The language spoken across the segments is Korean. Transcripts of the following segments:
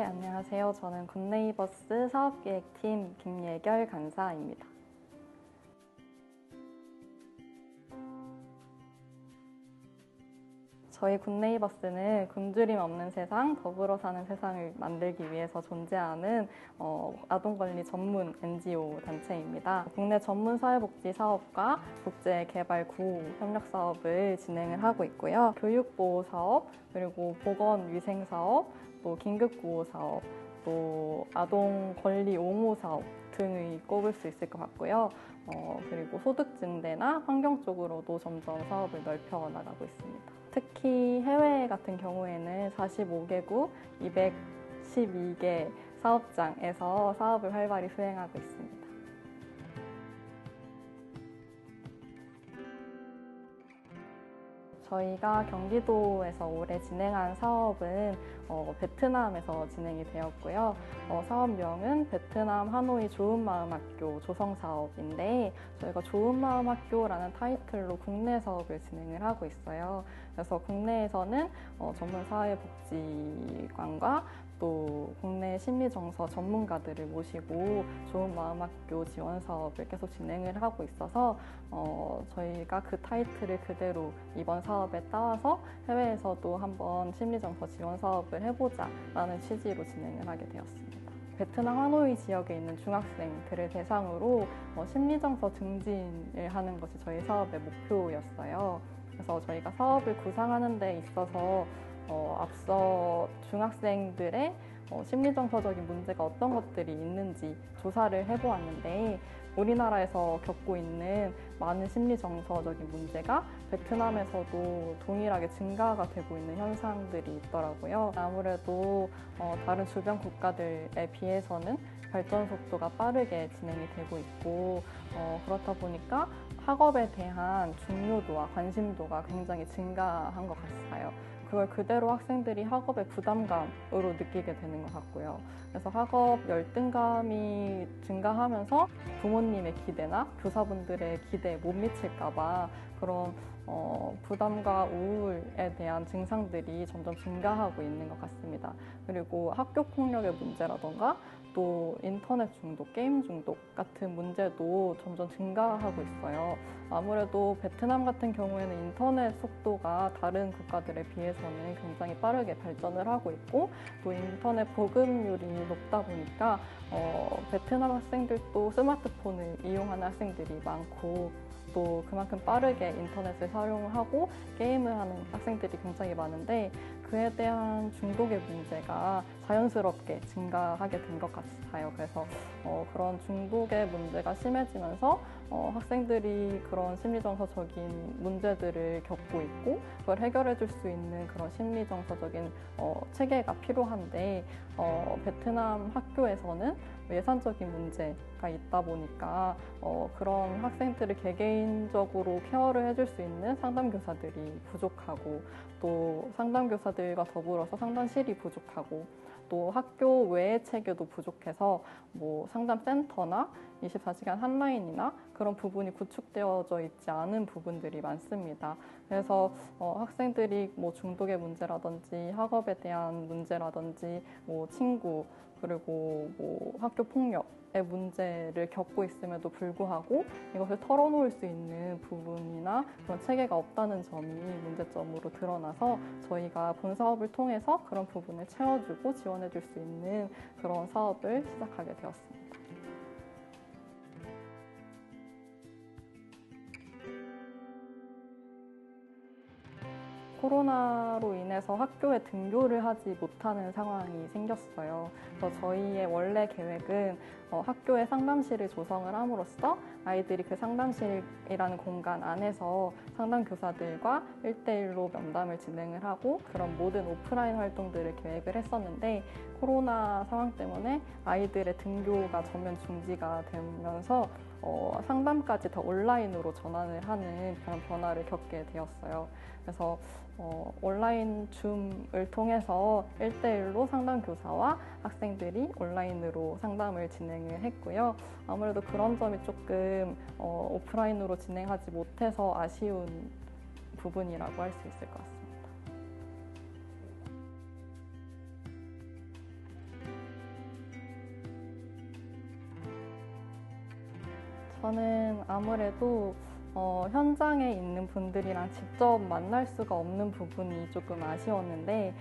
안녕하세요. 저는 굿네이버스 사업기획팀 김예결 간사입니다. 저희 굿네이버스는 굶주림 없는 세상, 더불어 사는 세상을 만들기 위해서 존재하는 아동권리 전문 NGO 단체입니다. 국내 전문 사회복지 사업과 국제개발 구호 협력 사업을 진행을 하고 있고요. 교육보호 사업, 그리고 보건위생 사업, 또 긴급구호 사업, 또 아동권리 옹호 사업 등을 꼽을 수 있을 것 같고요. 그리고 소득 증대나 환경 쪽으로도 점점 사업을 넓혀 나가고 있습니다. 특히 해외 같은 경우에는 45개국 212개 사업장에서 사업을 활발히 수행하고 있습니다. 저희가 경기도에서 올해 진행한 사업은 베트남에서 진행이 되었고요. 사업명은 베트남 하노이 좋은마음학교 조성사업인데 저희가 좋은마음학교라는 타이틀로 국내 사업을 진행을 하고 있어요. 그래서 국내에서는 전문 사회복지관과 또 국내 심리정서 전문가들을 모시고 좋은마음학교 지원 사업을 계속 진행을 하고 있어서 저희가 그 타이틀을 그대로 이번 사업에 따와서 해외에서도 한번 심리정서 지원 사업을 해보자라는 취지로 진행을 하게 되었습니다. 베트남 하노이 지역에 있는 중학생들을 대상으로 심리정서 증진을 하는 것이 저희 사업의 목표였어요. 그래서 저희가 사업을 구상하는 데 있어서 앞서 중학생들의 심리정서적인 문제가 어떤 것들이 있는지 조사를 해보았는데 우리나라에서 겪고 있는 많은 심리정서적인 문제가 베트남에서도 동일하게 증가가 되고 있는 현상들이 있더라고요. 아무래도 다른 주변 국가들에 비해서는 발전 속도가 빠르게 진행이 되고 있고 그렇다 보니까 학업에 대한 중요도와 관심도가 굉장히 증가한 것 같아요. 그걸 그대로 학생들이 학업의 부담감으로 느끼게 되는 것 같고요. 그래서 학업 열등감이 증가하면서 부모님의 기대나 교사분들의 기대에 못 미칠까 봐 그런 부담과 우울에 대한 증상들이 점점 증가하고 있는 것 같습니다. 그리고 학교 폭력의 문제라던가 또 인터넷 중독, 게임 중독 같은 문제도 점점 증가하고 있어요. 아무래도 베트남 같은 경우에는 인터넷 속도가 다른 국가들에 비해서는 굉장히 빠르게 발전을 하고 있고 또 인터넷 보급률이 높다 보니까 베트남 학생들도 스마트폰을 이용하는 학생들이 많고 또 그만큼 빠르게 인터넷을 사용하고 게임을 하는 학생들이 굉장히 많은데 그에 대한 중독의 문제가 자연스럽게 증가하게 된 것 같아요. 그래서 그런 중독의 문제가 심해지면서 학생들이 그런 심리정서적인 문제들을 겪고 있고 그걸 해결해 줄 수 있는 그런 심리정서적인 체계가 필요한데 베트남 학교에서는 예산적인 문제가 있다 보니까 그런 학생들을 개개인적으로 케어를 해줄 수 있는 상담교사들이 부족하고 또 상담교사들과 더불어서 상담실이 부족하고 또 학교 외의 체계도 부족해서 뭐 상담센터나 24시간 한라인이나 그런 부분이 구축되어져 있지 않은 부분들이 많습니다. 그래서 학생들이 뭐 중독의 문제라든지 학업에 대한 문제라든지 뭐 친구 그리고 뭐 학교 폭력의 문제를 겪고 있음에도 불구하고 이것을 털어놓을 수 있는 부분이나 그런 체계가 없다는 점이 문제점으로 드러나서 저희가 본 사업을 통해서 그런 부분을 채워주고 지원해줄 수 있는 그런 사업을 시작하게 되었습니다. 코로나로 인해서 학교에 등교를 하지 못하는 상황이 생겼어요. 그래서 저희의 원래 계획은 학교에 상담실을 조성을 함으로써 아이들이 그 상담실이라는 공간 안에서 상담교사들과 1대1로 면담을 진행을 하고 그런 모든 오프라인 활동들을 계획을 했었는데 코로나 상황 때문에 아이들의 등교가 전면 중지가 되면서 상담까지 다 온라인으로 전환을 하는 그런 변화를 겪게 되었어요. 그래서 온라인 줌을 통해서 1대1로 상담교사와 학생들이 온라인으로 상담을 진행을 했고요. 아무래도 그런 점이 조금 오프라인으로 진행하지 못해서 아쉬운 부분이라고 할 수 있을 것 같습니다. 저는 아무래도 현장에 있는 분들이랑 직접 만날 수가 없는 부분이 조금 아쉬웠는데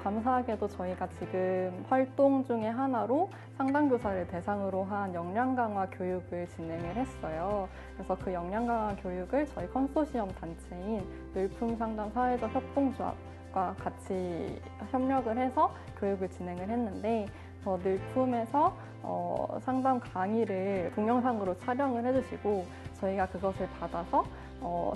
감사하게도 저희가 지금 활동 중에 하나로 상담교사를 대상으로 한 역량 강화 교육을 진행을 했어요. 그래서 그 역량 강화 교육을 저희 컨소시엄 단체인 늘품상담 사회적 협동조합과 같이 협력을 해서 교육을 진행을 했는데 늘품에서 상담 강의를 동영상으로 촬영을 해주시고 저희가 그것을 받아서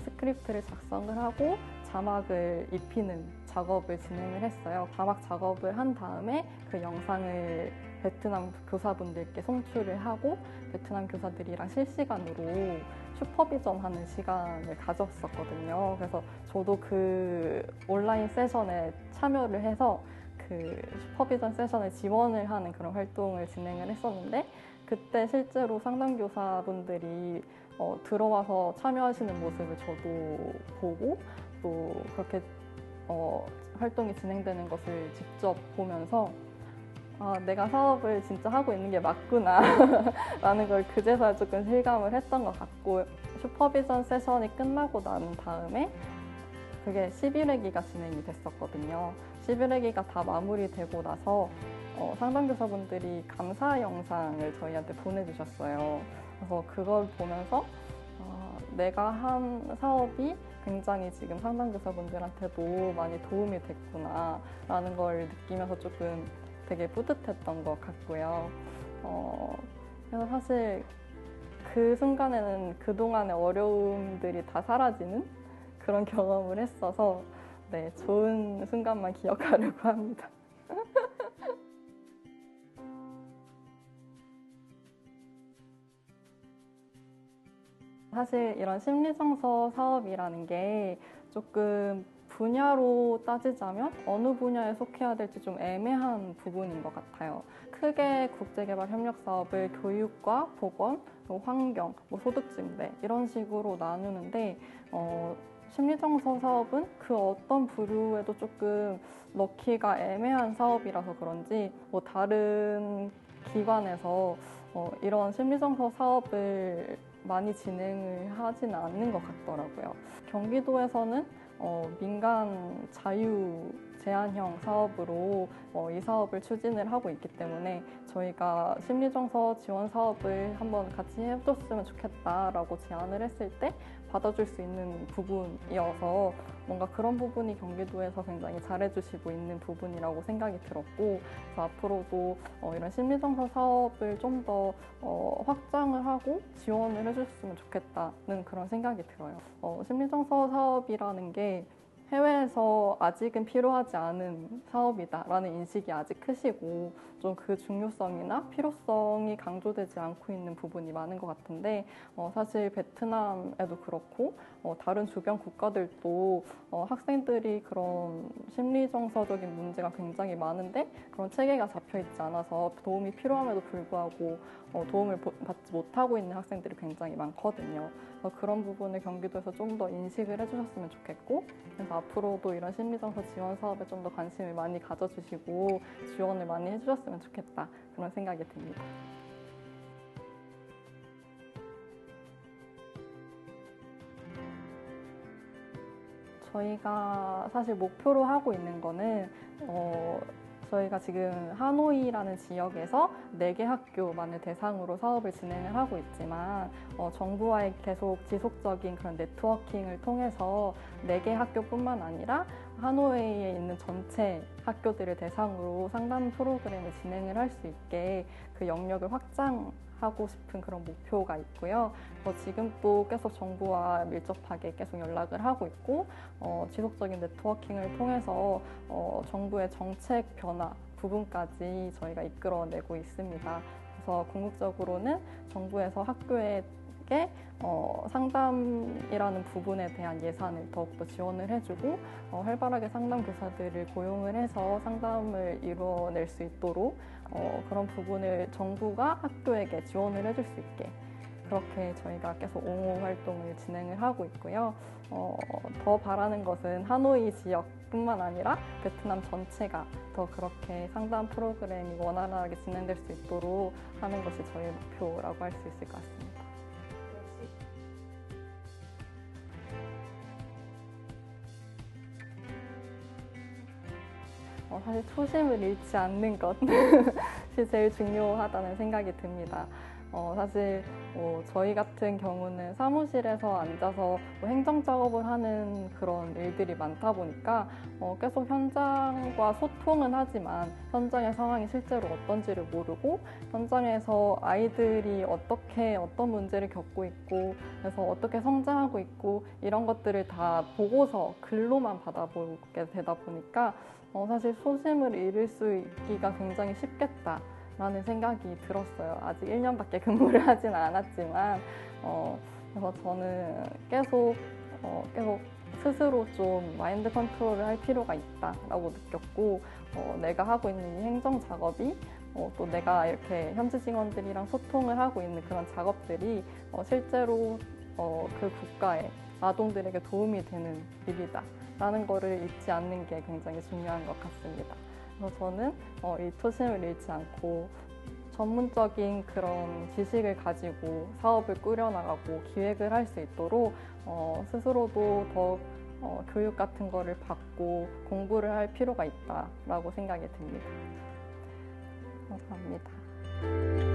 스크립트를 작성을 하고 자막을 입히는 작업을 진행을 했어요. 자막 작업을 한 다음에 그 영상을 베트남 교사분들께 송출을 하고 베트남 교사들이랑 실시간으로 슈퍼비전하는 시간을 가졌었거든요. 그래서 저도 그 온라인 세션에 참여를 해서 그 슈퍼비전 세션에 지원을 하는 그런 활동을 진행을 했었는데 그때 실제로 상담교사분들이 들어와서 참여하시는 모습을 저도 보고 또 그렇게 활동이 진행되는 것을 직접 보면서 내가 사업을 진짜 하고 있는 게 맞구나 라는 걸 그제서야 조금 실감을 했던 것 같고 슈퍼비전 세션이 끝나고 난 다음에 그게 11회기가 진행이 됐었거든요. 11회기가 다 마무리되고 나서 상담교사분들이 감사 영상을 저희한테 보내주셨어요. 그래서 그걸 보면서 내가 한 사업이 굉장히 지금 상담교사분들한테도 많이 도움이 됐구나 라는 걸 느끼면서 조금 되게 뿌듯했던 것 같고요. 그래서 사실 그 순간에는 그동안의 어려움들이 다 사라지는 그런 경험을 했어서 네, 좋은 순간만 기억하려고 합니다. 사실 이런 심리정서 사업이라는 게 조금 분야로 따지자면 어느 분야에 속해야 될지 좀 애매한 부분인 것 같아요. 크게 국제개발 협력 사업을 교육과 보건, 환경, 소득진배 이런 식으로 나누는데 심리정서 사업은 그 어떤 부류에도 조금 넣기가 애매한 사업이라서 그런지 다른 기관에서 이런 심리정서 사업을 많이 진행을 하지는 않는 것 같더라고요. 경기도에서는 민간 자유 제한형 사업으로 이 사업을 추진을 하고 있기 때문에 저희가 심리정서 지원 사업을 한번 같이 해줬으면 좋겠다라고 제안을 했을 때 받아줄 수 있는 부분이어서 뭔가 그런 부분이 경기도에서 굉장히 잘해주시고 있는 부분이라고 생각이 들었고 그래서 앞으로도 이런 심리정서 사업을 좀 더 확장을 하고 지원을 해줬으면 좋겠다는 그런 생각이 들어요. 심리정서 사업이라는 게 해외에서 아직은 필요하지 않은 사업이다라는 인식이 아직 크시고 좀 그 중요성이나 필요성이 강조되지 않고 있는 부분이 많은 것 같은데 사실 베트남에도 그렇고 다른 주변 국가들도 학생들이 그런 심리정서적인 문제가 굉장히 많은데 그런 체계가 잡혀 있지 않아서 도움이 필요함에도 불구하고 도움을 받지 못하고 있는 학생들이 굉장히 많거든요. 그런 부분을 경기도에서 좀 더 인식을 해주셨으면 좋겠고 그래서 앞으로도 이런 심리정서 지원 사업에 좀 더 관심을 많이 가져주시고 지원을 많이 해주셨으면 좋겠다 그런 생각이 듭니다. 저희가 사실 목표로 하고 있는 거는 저희가 지금 하노이라는 지역에서 4개 학교만을 대상으로 사업을 진행을 하고 있지만 정부와의 계속 지속적인 그런 네트워킹을 통해서 4개 학교뿐만 아니라 하노이에 있는 전체 학교들을 대상으로 상담 프로그램을 진행을 할 수 있게 그 영역을 확장하고 싶은 그런 목표가 있고요. 지금 또 계속 정부와 밀접하게 계속 연락을 하고 있고 지속적인 네트워킹을 통해서 정부의 정책 변화 부분까지 저희가 이끌어내고 있습니다. 그래서 궁극적으로는 정부에서 학교에 상담이라는 부분에 대한 예산을 더욱더 지원을 해주고 활발하게 상담 교사들을 고용을 해서 상담을 이루어낼 수 있도록 그런 부분을 정부가 학교에게 지원을 해줄 수 있게 그렇게 저희가 계속 옹호 활동을 진행을 하고 있고요. 더 바라는 것은 하노이 지역뿐만 아니라 베트남 전체가 더 그렇게 상담 프로그램이 원활하게 진행될 수 있도록 하는 것이 저희의 목표라고 할 수 있을 것 같습니다. 사실 초심을 잃지 않는 것이 제일 중요하다는 생각이 듭니다. 사실 저희 같은 경우는 사무실에서 앉아서 행정 작업을 하는 그런 일들이 많다 보니까 계속 현장과 소통은 하지만 현장의 상황이 실제로 어떤지를 모르고 현장에서 아이들이 어떤 문제를 겪고 있고 그래서 어떻게 성장하고 있고 이런 것들을 다 보고서 글로만 받아보게 되다 보니까 사실 소심을 잃을 수 있기가 굉장히 쉽겠다 라는 생각이 들었어요. 아직 1년밖에 근무를 하진 않았지만 그래서 저는 계속 스스로 좀 마인드 컨트롤을 할 필요가 있다라고 느꼈고 내가 하고 있는 이 행정 작업이 또 내가 이렇게 현지 직원들이랑 소통을 하고 있는 그런 작업들이 실제로 그 국가의 아동들에게 도움이 되는 일이다 라는 거를 잊지 않는 게 굉장히 중요한 것 같습니다. 그래서 저는 이 초심을 잃지 않고 전문적인 그런 지식을 가지고 사업을 꾸려나가고 기획을 할 수 있도록 스스로도 더 교육 같은 거를 받고 공부를 할 필요가 있다라고 생각이 듭니다. 감사합니다.